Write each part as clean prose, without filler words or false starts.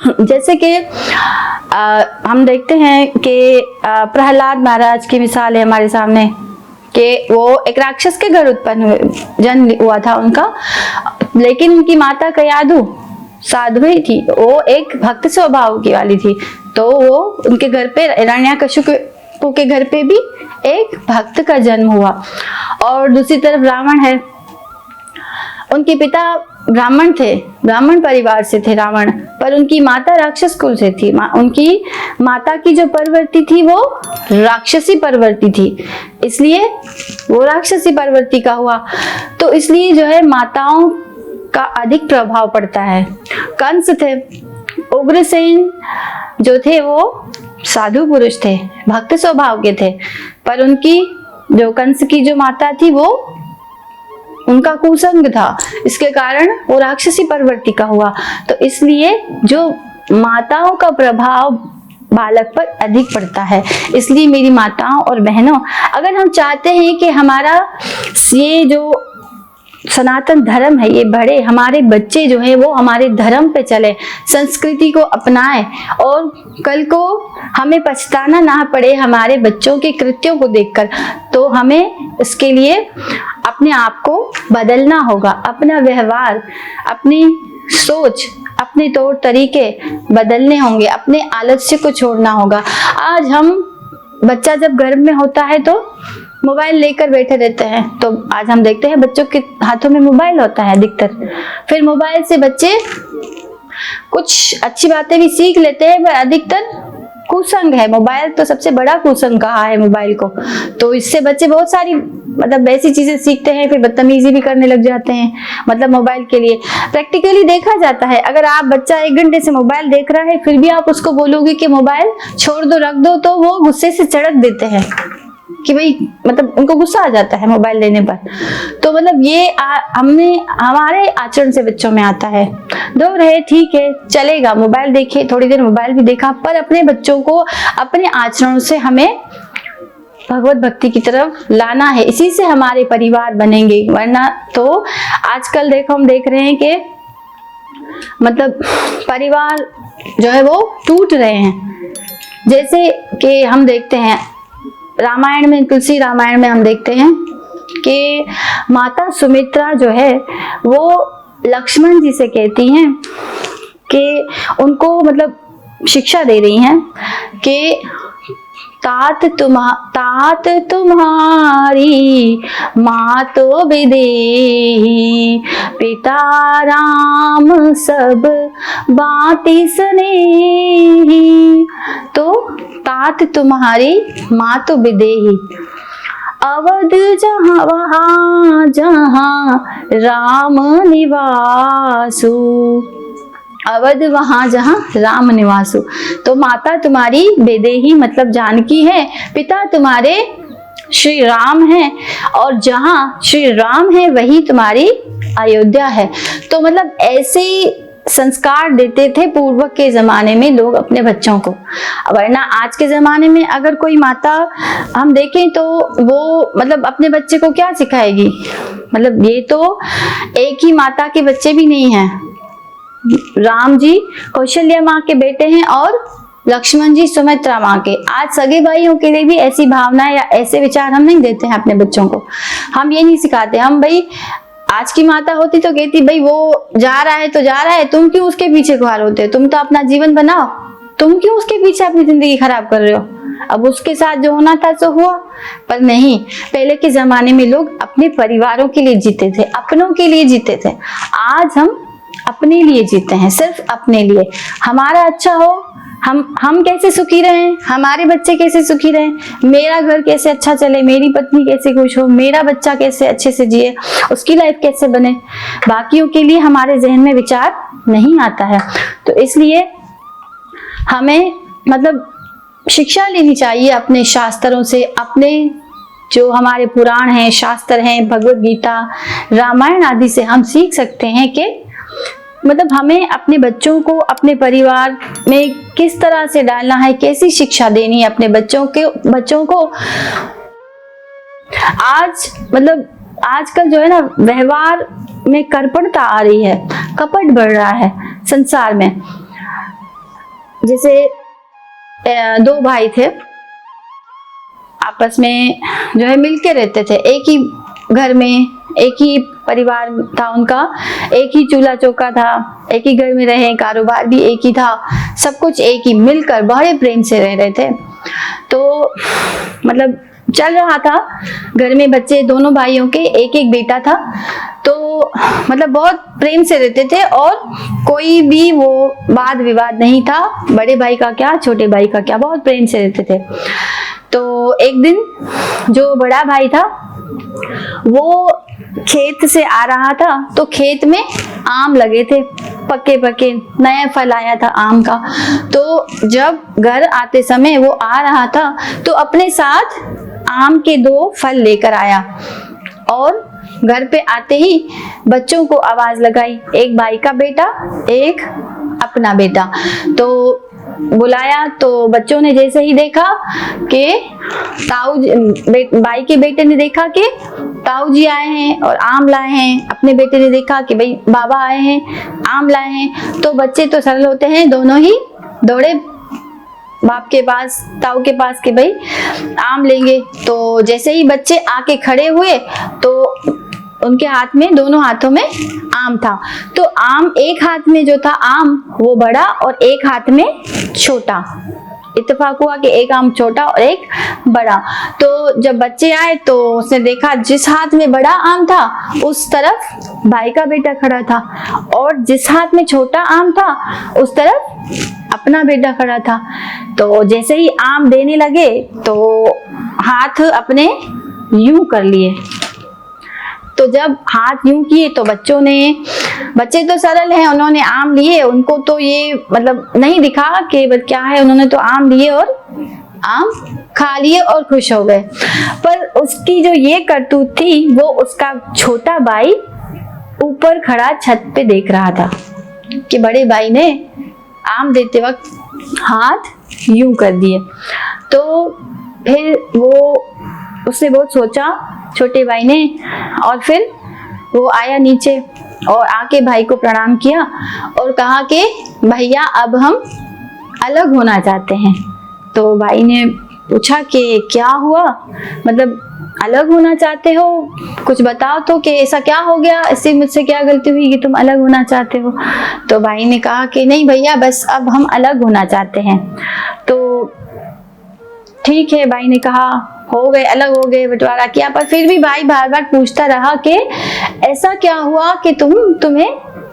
जैसे कि हम देखते हैं कि प्रहलाद महाराज की मिसाल है हमारे सामने कि वो एक राक्षस के घर उत्पन्न हुए, जन्म हुआ था उनका, लेकिन उनकी माता कयाधु साध्वी थी, वो एक भक्त स्वभाव की वाली थी, तो वो उनके घर पे हिरण्यकशिपु के घर पे भी एक भक्त का जन्म हुआ। और दूसरी तरफ रावण है, उनके पिता ब्राह्मण थे, ब्राह्मण परिवार से थे रावण, पर उनकी माता राक्षस कुल से थी। उनकी माता की जो प्रवृत्ति थी वो राक्षसी प्रवृत्ति थी, इसलिए वो राक्षसी प्रवृत्ति का हुआ। तो इसलिए जो है माताओं का अधिक प्रभाव पड़ता है। कंस थे, उग्रसेन जो थे वो साधु पुरुष थे, भक्त स्वभाव के थे, पर उनकी जो कंस की जो माता थी वो उनका कुसंग था, इसके कारण वो राक्षसी प्रवृत्ति का हुआ। तो इसलिए जो माताओं का प्रभाव बालक पर अधिक पड़ता है। इसलिए मेरी माताओं और बहनों, अगर हम चाहते हैं कि हमारा ये जो सनातन धर्म है ये बढ़े, हमारे बच्चे जो है वो हमारे धर्म पे चले, संस्कृति को अपनाएं और कल को हमें पछताना ना पड़े हमारे बच्चों के कृत्यों को देखकर, तो हमें इसके लिए अपने आप को बदलना होगा, अपना व्यवहार, अपनी सोच, अपने तौर तरीके बदलने होंगे, अपने आलस्य को छोड़ना होगा। आज हम बच्चा जब गर्भ में होता है तो मोबाइल लेकर बैठे रहते हैं, तो आज हम देखते हैं बच्चों के हाथों में मोबाइल होता है अधिकतर। फिर मोबाइल से बच्चे कुछ अच्छी बातें भी सीख लेते हैं, पर अधिकतर कुसंग है। मोबाइल तो सबसे बड़ा कुसंग कहा है मोबाइल को, तो इससे बच्चे बहुत सारी मतलब ऐसी चीजें सीखते हैं, फिर बदतमीजी भी करने लग जाते हैं। मतलब मोबाइल के लिए प्रैक्टिकली देखा जाता है, अगर आप बच्चा 1 घंटे से मोबाइल देख रहा है फिर भी आप उसको बोलोगे कि मोबाइल छोड़ दो, रख दो, तो वो गुस्से से चढ़क देते हैं कि भाई, मतलब उनको गुस्सा आ जाता है मोबाइल लेने पर। तो मतलब ये हमारे आचरण से बच्चों में आता है। दूर है, ठीक है, चलेगा, मोबाइल देखे, थोड़ी देर मोबाइल भी देखा, पर अपने बच्चों को अपने आचरण से हमें भगवत भक्ति की तरफ लाना है, इसी से हमारे परिवार बनेंगे। वरना तो आजकल देखो, हम देख रहे हैं कि मतलब परिवार जो है वो टूट रहे हैं। जैसे कि हम देखते हैं रामायण में, तुलसी रामायण में हम देखते हैं कि माता सुमित्रा जो है वो लक्ष्मण जी से कहती हैं कि उनको मतलब शिक्षा दे रही हैं कि तात तुम्हारी माँ तो विदेही, पिता राम सब बाती स्नेही। तो तात तुम्हारी माँ तो विदेही, अवध जहाँ वहाँ जहाँ राम निवासु, अवध वहां जहां राम निवासु। तो माता तुम्हारी विदेही मतलब जानकी है, पिता तुम्हारे श्री राम है, और जहां श्री राम है वही तुम्हारी अयोध्या है। तो मतलब ऐसे संस्कार देते थे पूर्व के जमाने में लोग अपने बच्चों को। वरना आज के जमाने में अगर कोई माता हम देखें तो वो मतलब अपने बच्चे को क्या सिखाएगी। मतलब ये तो एक ही माता के बच्चे भी नहीं हैं, राम जी कौशल्या माँ के बेटे हैं और लक्ष्मण जी सुमित्रा माँ के। आज सगे भाइयों के लिए भी ऐसी भावना या ऐसे विचार हम नहीं देते हैं अपने बच्चों को, हम ये नहीं सिखाते। हम भाई आज की माता होती तो कहती भाई वो जा रहा है तो जा रहा है, तुम क्यों उसके पीछे खुआर होते हो, तुम तो अपना जीवन बनाओ, तुम क्यों उसके पीछे अपनी जिंदगी खराब कर रहे हो, अब उसके साथ जो होना था सो हुआ। पर नहीं, पहले के जमाने में लोग अपने परिवारों के लिए जीते थे, अपनों के लिए जीते थे। आज हम अपने लिए जीते हैं, सिर्फ अपने लिए। हमारा अच्छा हो, हम कैसे सुखी रहें, हमारे बच्चे कैसे सुखी रहें, मेरा घर कैसे अच्छा चले, मेरी पत्नी कैसे खुश हो, मेरा बच्चा कैसे अच्छे से जिए, उसकी लाइफ कैसे बने, बाकियों के लिए हमारे जहन में विचार नहीं आता है। तो इसलिए हमें मतलब शिक्षा लेनी चाहिए अपने शास्त्रों से, अपने जो हमारे पुराण हैं, शास्त्र हैं, भगवत गीता, रामायण आदि से हम सीख सकते हैं कि मतलब हमें अपने बच्चों को अपने परिवार में किस तरह से डालना है, कैसी शिक्षा देनी है अपने बच्चों को। आज मतलब आजकल जो है ना व्यवहार में कर्पणता आ रही है, कपट बढ़ रहा है संसार में। जैसे दो भाई थे, आपस में जो है मिलके रहते थे, एक ही घर में, एक ही परिवार था उनका, एक ही चूल्हा चौका था, एक ही घर में रहे, कारोबार भी एक ही था, सब कुछ एक ही, मिलकर बड़े प्रेम से रह रहे थे। तो मतलब चल रहा था, घर में बच्चे दोनों भाइयों के, एक एक बेटा था, तो मतलब बहुत प्रेम से रहते थे और कोई भी वो वाद विवाद नहीं था, बड़े भाई का क्या छोटे भाई का क्या, बहुत प्रेम से रहते थे। तो एक दिन जो बड़ा भाई था वो खेत से आ रहा था, तो खेत में आम लगे थे, पके पके नया फल आया था आम का। तो जब घर आते समय वो आ रहा था तो अपने साथ आम के 2 फल लेकर आया और घर पे आते ही बच्चों को आवाज लगाई, एक भाई का बेटा, एक अपना बेटा। तो बुलाया, तो बच्चों ने जैसे ही देखा कि भाई के बेटे ने देखा कि ताऊ जी आए हैं और आम लाए हैं, अपने बेटे ने देखा कि भाई बाबा आए हैं, आम लाए हैं, तो बच्चे तो सरल होते हैं, दोनों ही दौड़े बाप के पास, ताऊ के पास कि भाई आम लेंगे। तो जैसे ही बच्चे आके खड़े हुए तो उनके हाथ में, दोनों हाथों में आम था। तो आम एक हाथ में जो था आम वो बड़ा और एक हाथ में छोटा, इत्तेफाक हुआ कि एक आम छोटा और एक बड़ा। तो जब बच्चे आए तो उसने देखा जिस हाथ में बड़ा आम था उस तरफ भाई का बेटा खड़ा था और जिस हाथ में छोटा आम था उस तरफ अपना बेटा खड़ा था। तो जैसे ही आम देने लगे तो हाथ अपने यूं कर लिए। तो जब हाथ यूं किए तो बच्चे तो सरल हैं, उन्होंने आम लिए, उनको तो ये मतलब नहीं दिखा कि क्या है, उन्होंने तो आम लिए और आम खा लिए और खुश हो गए। पर उसकी जो ये करतूत थी वो उसका छोटा भाई ऊपर खड़ा छत पे देख रहा था कि बड़े भाई ने आम देते वक्त हाथ यूं कर दिए। तो फिर उसने बहुत सोचा छोटे भाई ने, और फिर वो आया नीचे और आके भाई को प्रणाम किया और कहा कि भैया अब हम अलग होना चाहते हैं। तो भाई ने पूछा कि क्या हुआ, मतलब अलग होना चाहते हो, कुछ बताओ तो कि ऐसा क्या हो गया, इससे मुझसे क्या गलती हुई कि तुम अलग होना चाहते हो। तो भाई ने कहा कि नहीं भैया बस अब हम अलग होना चाहते हैं। तो ठीक है, भाई ने कहा हो गए, अलग हो गए, बंटवारा किया। पर फिर भी भाई बार बार पूछता रहा कि ऐसा क्या हुआ कि तुम्हें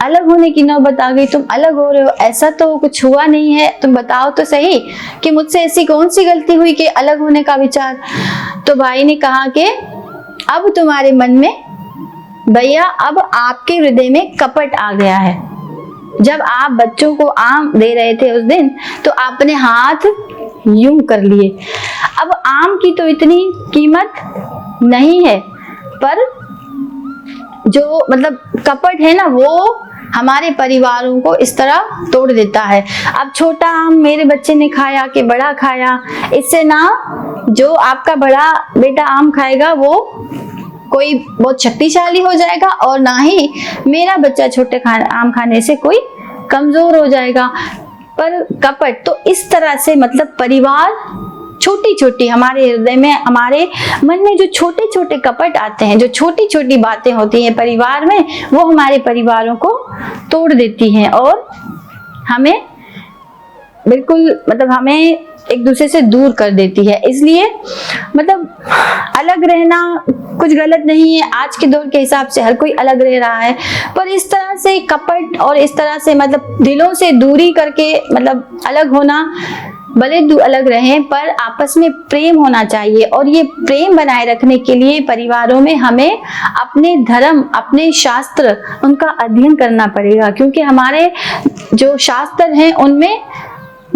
अलग होने की नौबत आ गई, तुम अलग हो रहे हो, ऐसा तो कुछ हुआ नहीं है, तुम बताओ तो सही कि मुझसे ऐसी कौन सी गलती हुई कि अलग होने का विचार। तो भाई ने कहा कि अब तुम्हारे मन में भैया, अब आपके हृदय में कपट आ गया है। जब आप बच्चों को आम दे रहे थे उस दिन तो आपने हाथ यूं कर लिए। अब आम की तो इतनी कीमत नहीं है, पर जो मतलब कपट है ना वो हमारे परिवारों को इस तरह तोड़ देता है। अब छोटा आम मेरे बच्चे ने खाया कि बड़ा खाया, इससे ना जो आपका बड़ा बेटा आम खाएगा वो कोई बहुत शक्तिशाली हो जाएगा और ना ही मेरा बच्चा छोटे आम खाने से कोई कमजोर हो जाएगा। पर कपट तो इस तरह से मतलब परिवार छोटी छोटी हमारे हृदय में, हमारे मन में जो छोटे छोटे कपट आते हैं, जो छोटी छोटी बातें होती हैं परिवार में, वो हमारे परिवारों को तोड़ देती हैं और हमें बिल्कुल मतलब हमें एक दूसरे से दूर कर देती है। इसलिए मतलब अलग रहना कुछ गलत नहीं है, आज के दौर के हिसाब से हर कोई अलग रह रहा है, पर इस तरह से कपट और इस तरह से मतलब दिलों से दूरी करके मतलब अलग होना, भले अलग रहें पर आपस में प्रेम होना चाहिए। और ये प्रेम बनाए रखने के लिए परिवारों में हमें अपने धर्म, अपने शास्त्र, उनका अध्ययन करना पड़ेगा, क्योंकि हमारे जो शास्त्र हैं उनमें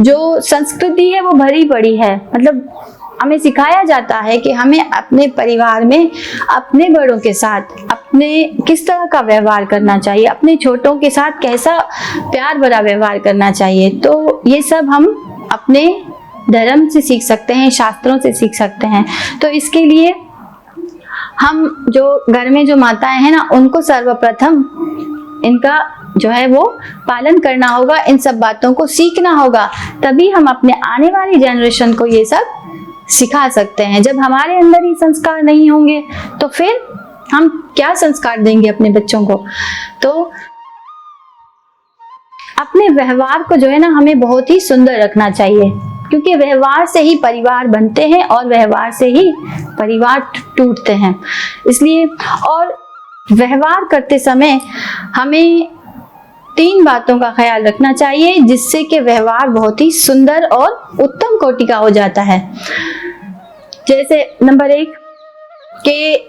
जो संस्कृति है वो भरी पड़ी है। मतलब हमें सिखाया जाता है कि हमें अपने परिवार में अपने बड़ों के साथ अपने किस तरह का व्यवहार करना चाहिए, अपने छोटों के साथ कैसा प्यार भरा व्यवहार करना चाहिए। तो ये सब हम अपने धर्म से सीख सकते हैं, शास्त्रों से सीख सकते हैं। तो इसके लिए हम जो घर में जो माताएं हैं ना, उनको सर्वप्रथम इनका जो है वो पालन करना होगा, इन सब बातों को सीखना होगा, तभी हम अपने आने वाली जनरेशन को ये सब सिखा सकते हैं। जब हमारे अंदर ही संस्कार नहीं होंगे तो फिर हम क्या संस्कार देंगे अपने बच्चों को। तो अपने व्यवहार को जो है ना हमें बहुत ही सुंदर रखना चाहिए, क्योंकि व्यवहार से ही परिवार बनते हैं और व्यवहार से ही परिवार टूटते हैं। इसलिए और व्यवहार करते समय हमें 3 बातों का ख्याल रखना चाहिए, जिससे कि व्यवहार बहुत ही सुंदर और उत्तम कोटि का हो जाता है। जैसे नंबर 1 कि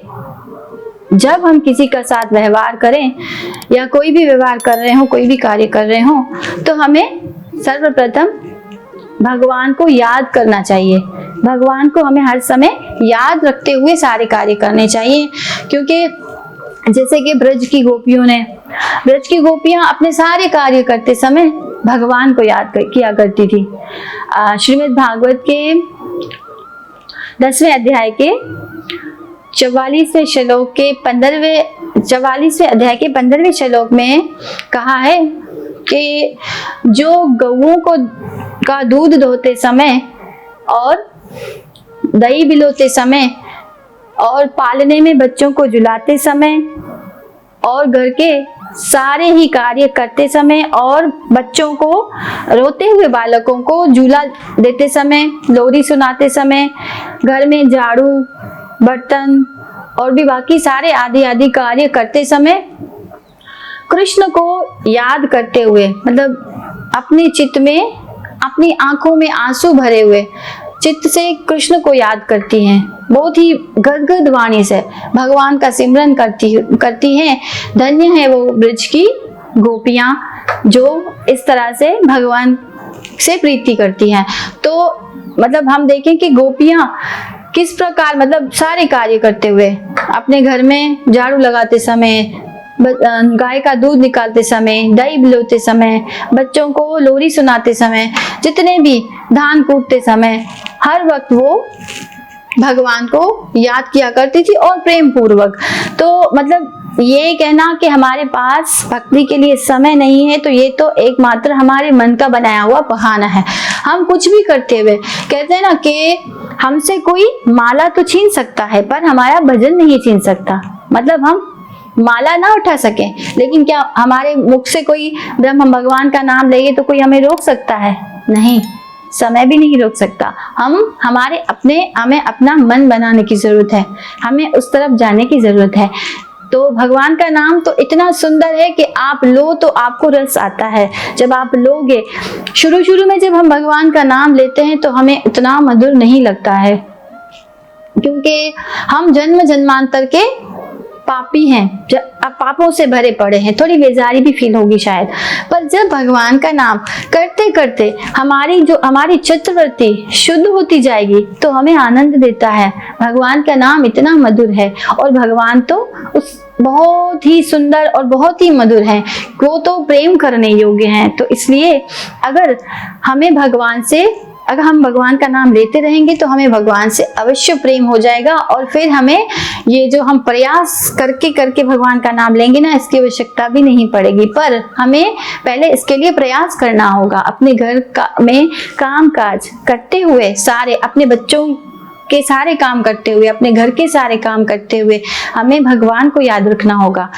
जब हम किसी का साथ व्यवहार करें या कोई भी व्यवहार कर रहे हो, कोई भी कार्य कर रहे हो, तो हमें सर्वप्रथम भगवान को याद करना चाहिए। भगवान को हमें हर समय याद रखते हुए सारे कार्य करने चाहिए, क्योंकि जैसे कि ब्रज की गोपियां अपने सारे कार्य करते समय भगवान को याद किया करती थी। श्रीमद् भागवत के 10वें अध्याय के 44वें श्लोक के 44वें अध्याय के 15वें श्लोक में कहा है कि जो गौओं का दूध दोहते समय और दही बिलोते समय और पालने में बच्चों को झुलाते समय और घर के सारे ही कार्य करते समय और बच्चों को, रोते हुए बालकों को झूला देते समय, लोरी सुनाते समय, घर में झाड़ू बर्तन और भी बाकी सारे आदि कार्य करते समय कृष्ण को याद करते हुए, मतलब अपने चित्त में, अपनी आंखों में आंसू भरे हुए चित्त से कृष्ण को याद करती हैं, बहुत ही गदगद वाणी से भगवान का सिमरन करती हैं। धन्य है वो ब्रज की गोपियां जो इस तरह से भगवान से प्रीति करती हैं। तो मतलब हम देखें कि गोपियां किस प्रकार, मतलब सारे कार्य करते हुए, अपने घर में झाड़ू लगाते समय, गाय का दूध निकालते समय, दही बिलोते समय, बच्चों को लोरी सुनाते समय, जितने भी धान कूटते समय, हर वक्त वो भगवान को याद किया करती थी और प्रेम पूर्वक। तो मतलब ये कहना कि हमारे पास भक्ति के लिए समय नहीं है, तो ये तो एकमात्र हमारे मन का बनाया हुआ बहाना है। हम कुछ भी करते हुए कहते हैं ना कि हमसे कोई माला तो छीन सकता है पर हमारा भजन नहीं छीन सकता। मतलब हम माला ना उठा सके, लेकिन क्या हमारे मुख से कोई ब्रह्म भगवान का नाम लेंगे तो कोई हमें रोक सकता है? नहीं, समय भी नहीं रोक सकता। हमें अपना मन बनाने की जरूरत है, हमें उस तरफ जाने की जरूरत है। तो भगवान का नाम तो इतना सुंदर है कि आप लो तो आपको रस आता है। जब आप लोगे, शुरू में जब हम भगवान का नाम लेते हैं तो हमें उतना मधुर नहीं लगता है, क्योंकि हम जन्म जन्मांतर के पापी हैं, पापों से भरे पड़े हैं, थोड़ी बेजारी भी फील होगी शायद। पर जब भगवान का नाम करते करते हमारी चित्तवृत्ति शुद्ध होती जाएगी तो हमें आनंद देता है। भगवान का नाम इतना मधुर है और भगवान तो बहुत ही सुंदर और बहुत ही मधुर है, वो तो प्रेम करने योग्य हैं। तो इसलिए अगर हम भगवान का नाम लेते रहेंगे तो हमें भगवान से अवश्य प्रेम हो जाएगा, और फिर हमें ये जो हम प्रयास करके भगवान का नाम लेंगे ना, इसकी आवश्यकता भी नहीं पड़ेगी। पर हमें पहले इसके लिए प्रयास करना होगा। अपने घर में काम काज करते हुए, सारे अपने बच्चों के सारे काम करते हुए, अपने घर के सारे काम करते हुए हमें भगवान को याद रखना होगा।